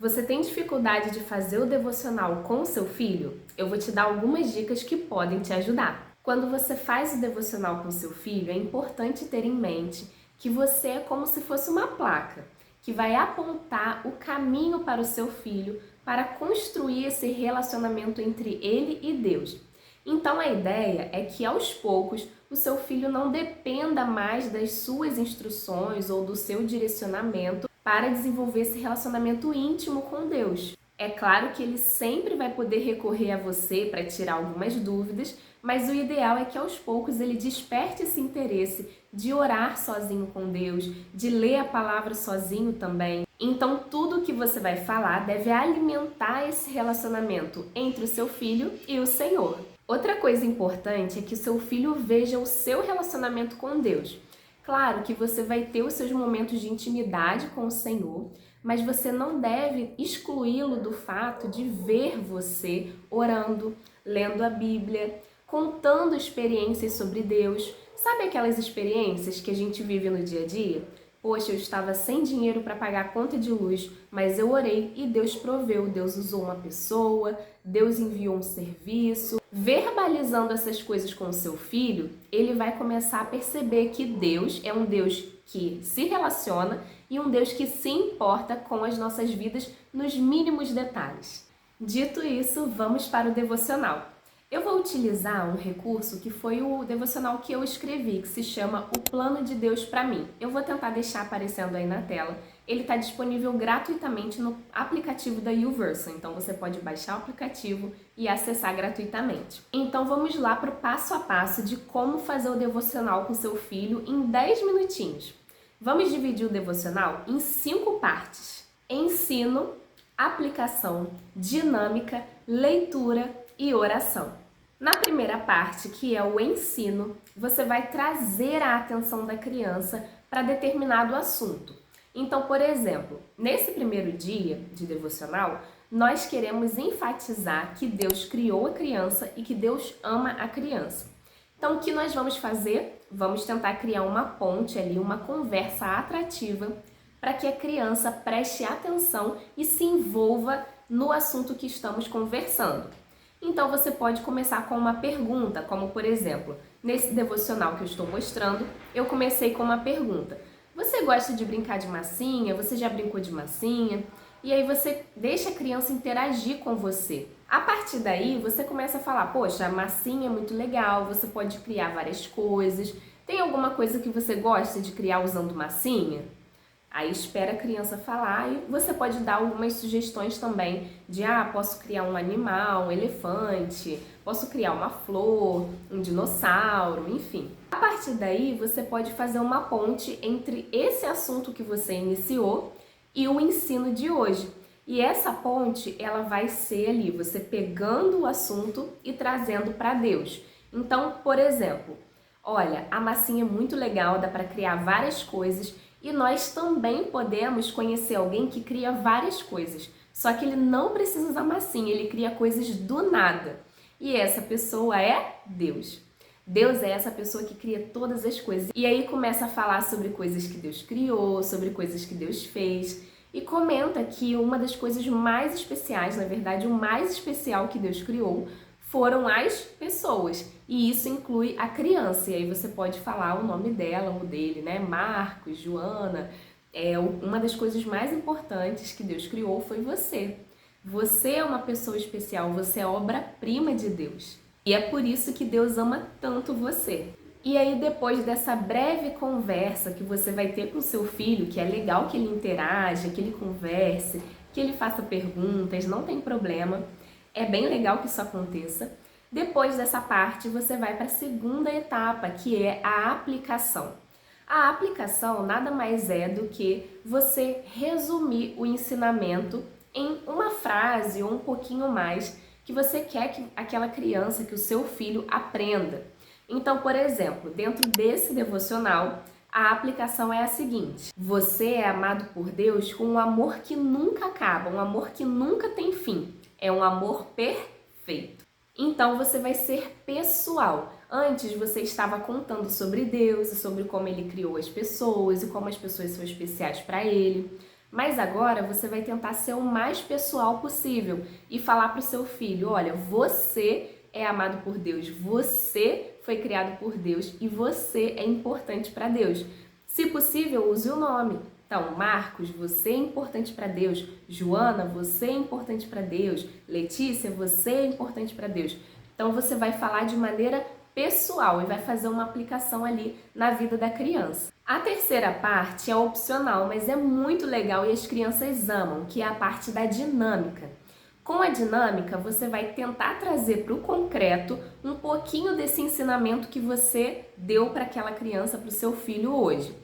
Você tem dificuldade de fazer o devocional com o seu filho? Eu vou te dar algumas dicas que podem te ajudar. Quando você faz o devocional com o seu filho, é importante ter em mente que você é como se fosse uma placa que vai apontar o caminho para o seu filho para construir esse relacionamento entre ele e Deus. Então a ideia é que aos poucos o seu filho não dependa mais das suas instruções ou do seu direcionamento para desenvolver esse relacionamento íntimo com Deus. É claro que ele sempre vai poder recorrer a você para tirar algumas dúvidas, mas o ideal é que aos poucos ele desperte esse interesse de orar sozinho com Deus, de ler a palavra sozinho também. Então tudo que você vai falar deve alimentar esse relacionamento entre o seu filho e o Senhor. Outra coisa importante é que o seu filho veja o seu relacionamento com Deus. Claro que você vai ter os seus momentos de intimidade com o Senhor, mas você não deve excluí-lo do fato de ver você orando, lendo a Bíblia, contando experiências sobre Deus. Sabe aquelas experiências que a gente vive no dia a dia? Poxa, eu estava sem dinheiro para pagar a conta de luz, mas eu orei e Deus proveu. Deus usou uma pessoa, Deus enviou um serviço. Verbalizando essas coisas com o seu filho, ele vai começar a perceber que Deus é um Deus que se relaciona e um Deus que se importa com as nossas vidas nos mínimos detalhes. Dito isso, vamos para o devocional. Eu vou utilizar um recurso que foi o devocional que eu escrevi, que se chama O Plano de Deus para Mim. Eu vou tentar deixar aparecendo aí na tela. Ele está disponível gratuitamente no aplicativo da YouVersion, então você pode baixar o aplicativo e acessar gratuitamente. Então vamos lá para o passo a passo de como fazer o devocional com seu filho em 10 minutinhos. Vamos dividir o devocional em 5 partes: ensino, aplicação, dinâmica, leitura e oração. Na primeira parte, que é o ensino, você vai trazer a atenção da criança para determinado assunto. Então, por exemplo, nesse primeiro dia de devocional, nós queremos enfatizar que Deus criou a criança e que Deus ama a criança. Então, o que nós vamos fazer? Vamos tentar criar uma ponte ali, uma conversa atrativa para que a criança preste atenção e se envolva no assunto que estamos conversando. Então você pode começar com uma pergunta, como por exemplo, nesse devocional que eu estou mostrando, eu comecei com uma pergunta. Você gosta de brincar de massinha? Você já brincou de massinha? E aí você deixa a criança interagir com você. A partir daí, você começa a falar, poxa, a massinha é muito legal, você pode criar várias coisas. Tem alguma coisa que você gosta de criar usando massinha? Aí espera a criança falar e você pode dar algumas sugestões também de, posso criar um animal, um elefante, posso criar uma flor, um dinossauro, enfim. A partir daí, você pode fazer uma ponte entre esse assunto que você iniciou e o ensino de hoje. E essa ponte, ela vai ser ali, você pegando o assunto e trazendo para Deus. Então, por exemplo, olha, a massinha é muito legal, dá para criar várias coisas. E nós também podemos conhecer alguém que cria várias coisas, só que ele não precisa usar massinha, ele cria coisas do nada. E essa pessoa é Deus. Deus é essa pessoa que cria todas as coisas. E aí começa a falar sobre coisas que Deus criou, sobre coisas que Deus fez. E comenta que uma das coisas mais especiais, na verdade o mais especial que Deus criou, foram as pessoas, e isso inclui a criança, e aí você pode falar o nome dela ou dele, né? Marcos, Joana. Uma das coisas mais importantes que Deus criou foi você. Você é uma pessoa especial, você é obra-prima de Deus. E é por isso que Deus ama tanto você. E aí depois dessa breve conversa que você vai ter com o seu filho, que é legal que ele interaja, que ele converse, que ele faça perguntas, não tem problema. É bem legal que isso aconteça. Depois dessa parte, você vai para a segunda etapa, que é a aplicação. A aplicação nada mais é do que você resumir o ensinamento em uma frase ou um pouquinho mais que você quer que aquela criança, que o seu filho aprenda. Então, por exemplo, dentro desse devocional, a aplicação é a seguinte: você é amado por Deus com um amor que nunca acaba, um amor que nunca tem fim. É um amor perfeito. Então você vai ser pessoal. Antes você estava contando sobre Deus e sobre como Ele criou as pessoas e como as pessoas são especiais para Ele. Mas agora você vai tentar ser o mais pessoal possível e falar para o seu filho, olha, você é amado por Deus, você foi criado por Deus e você é importante para Deus. Se possível, use o nome. Então, Marcos, você é importante para Deus. Joana, você é importante para Deus. Letícia, você é importante para Deus. Então, você vai falar de maneira pessoal e vai fazer uma aplicação ali na vida da criança. A terceira parte é opcional, mas é muito legal e as crianças amam, que é a parte da dinâmica. Com a dinâmica, você vai tentar trazer para o concreto um pouquinho desse ensinamento que você deu para aquela criança, para o seu filho hoje.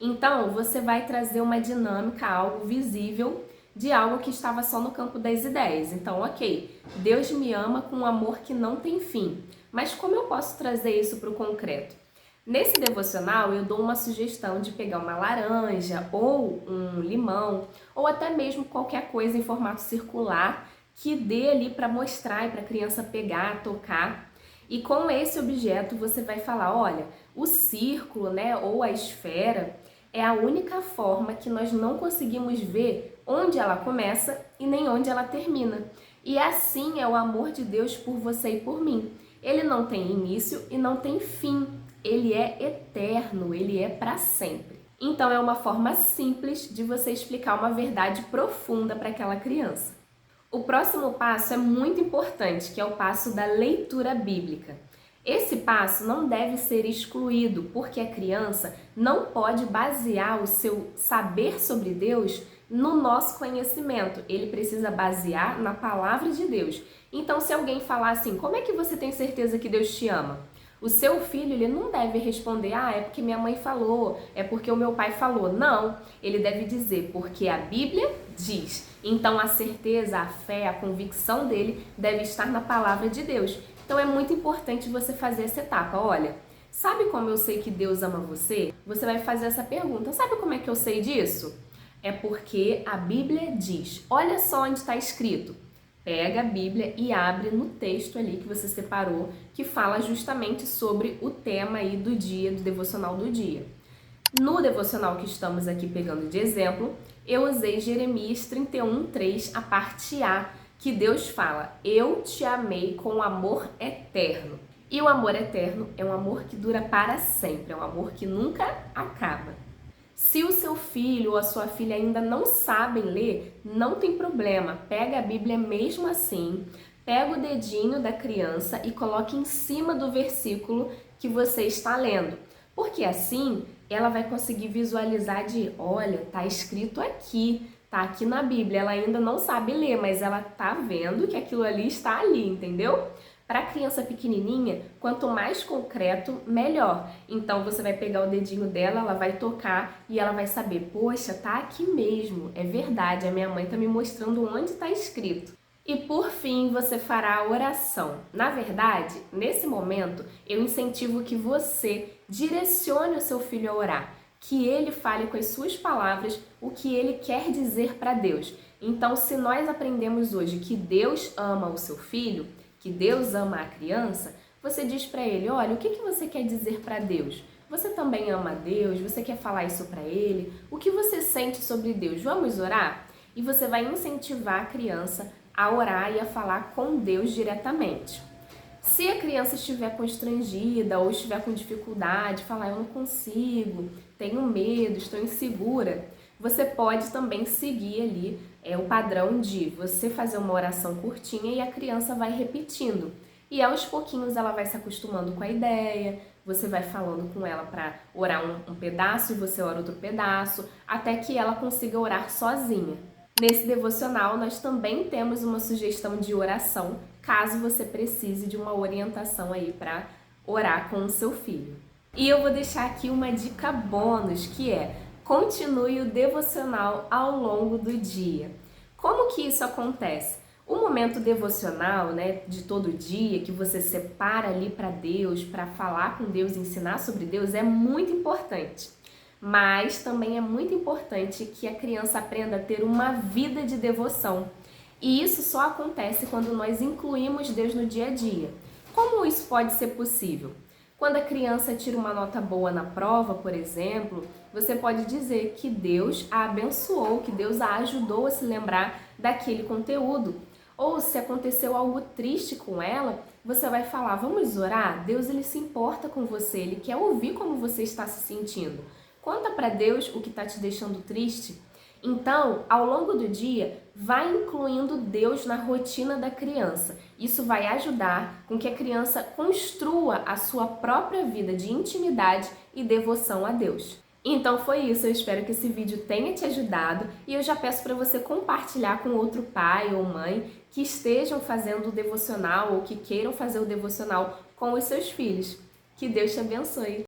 Então, você vai trazer uma dinâmica, algo visível, de algo que estava só no campo das ideias. Então, ok, Deus me ama com um amor que não tem fim. Mas como eu posso trazer isso para o concreto? Nesse devocional, eu dou uma sugestão de pegar uma laranja ou um limão, ou até mesmo qualquer coisa em formato circular que dê ali para mostrar e para a criança pegar, tocar. E com esse objeto você vai falar, olha, o círculo, né, ou a esfera é a única forma que nós não conseguimos ver onde ela começa e nem onde ela termina. E assim é o amor de Deus por você e por mim. Ele não tem início e não tem fim. Ele é eterno, ele é para sempre. Então é uma forma simples de você explicar uma verdade profunda para aquela criança. O próximo passo é muito importante, que é o passo da leitura bíblica. Esse passo não deve ser excluído, porque a criança não pode basear o seu saber sobre Deus no nosso conhecimento. Ele precisa basear na palavra de Deus. Então, se alguém falar assim, como é que você tem certeza que Deus te ama? O seu filho, ele não deve responder, é porque minha mãe falou, é porque o meu pai falou. Não, ele deve dizer, porque a Bíblia diz. Então, a certeza, a fé, a convicção dele deve estar na palavra de Deus. Então, é muito importante você fazer essa etapa. Olha, sabe como eu sei que Deus ama você? Você vai fazer essa pergunta. Sabe como é que eu sei disso? É porque a Bíblia diz. Olha só onde está escrito. Pega a Bíblia e abre no texto ali que você separou, que fala justamente sobre o tema aí do dia, do devocional do dia. No devocional que estamos aqui pegando de exemplo, eu usei Jeremias 31:3, a parte A, que Deus fala, eu te amei com amor eterno. E o amor eterno é um amor que dura para sempre, é um amor que nunca acaba. Se o seu filho ou a sua filha ainda não sabem ler, não tem problema, pega a Bíblia mesmo assim, pega o dedinho da criança e coloque em cima do versículo que você está lendo, porque assim ela vai conseguir visualizar olha, tá escrito aqui, tá aqui na Bíblia, ela ainda não sabe ler, mas ela tá vendo que aquilo ali está ali, entendeu? Para a criança pequenininha, quanto mais concreto, melhor. Então, você vai pegar o dedinho dela, ela vai tocar e ela vai saber, poxa, tá aqui mesmo, é verdade, a minha mãe tá me mostrando onde está escrito. E por fim, você fará a oração. Na verdade, nesse momento, eu incentivo que você direcione o seu filho a orar, que ele fale com as suas palavras o que ele quer dizer para Deus. Então, se nós aprendemos hoje que Deus ama o seu filho, que Deus ama a criança, você diz para ele, olha, o que você quer dizer para Deus? Você também ama a Deus? Você quer falar isso para ele? O que você sente sobre Deus? Vamos orar? E você vai incentivar a criança a orar e a falar com Deus diretamente. Se a criança estiver constrangida ou estiver com dificuldade, falar eu não consigo, tenho medo, estou insegura, você pode também seguir ali o padrão de você fazer uma oração curtinha e a criança vai repetindo. E aos pouquinhos ela vai se acostumando com a ideia, você vai falando com ela para orar um pedaço e você ora outro pedaço, até que ela consiga orar sozinha. Nesse devocional nós também temos uma sugestão de oração, caso você precise de uma orientação aí para orar com o seu filho. E eu vou deixar aqui uma dica bônus, que é continue o devocional ao longo do dia. Como que isso acontece? O momento devocional, né, de todo dia, que você separa ali para Deus, para falar com Deus, ensinar sobre Deus, é muito importante. Mas também é muito importante que a criança aprenda a ter uma vida de devoção. E isso só acontece quando nós incluímos Deus no dia a dia. Como isso pode ser possível? Quando a criança tira uma nota boa na prova, por exemplo, você pode dizer que Deus a abençoou, que Deus a ajudou a se lembrar daquele conteúdo. Ou se aconteceu algo triste com ela, você vai falar: vamos orar? Deus ele se importa com você, ele quer ouvir como você está se sentindo. Conta para Deus o que está te deixando triste. Então, ao longo do dia, vai incluindo Deus na rotina da criança. Isso vai ajudar com que a criança construa a sua própria vida de intimidade e devoção a Deus. Então foi isso, eu espero que esse vídeo tenha te ajudado e eu já peço para você compartilhar com outro pai ou mãe que estejam fazendo o devocional ou que queiram fazer o devocional com os seus filhos. Que Deus te abençoe!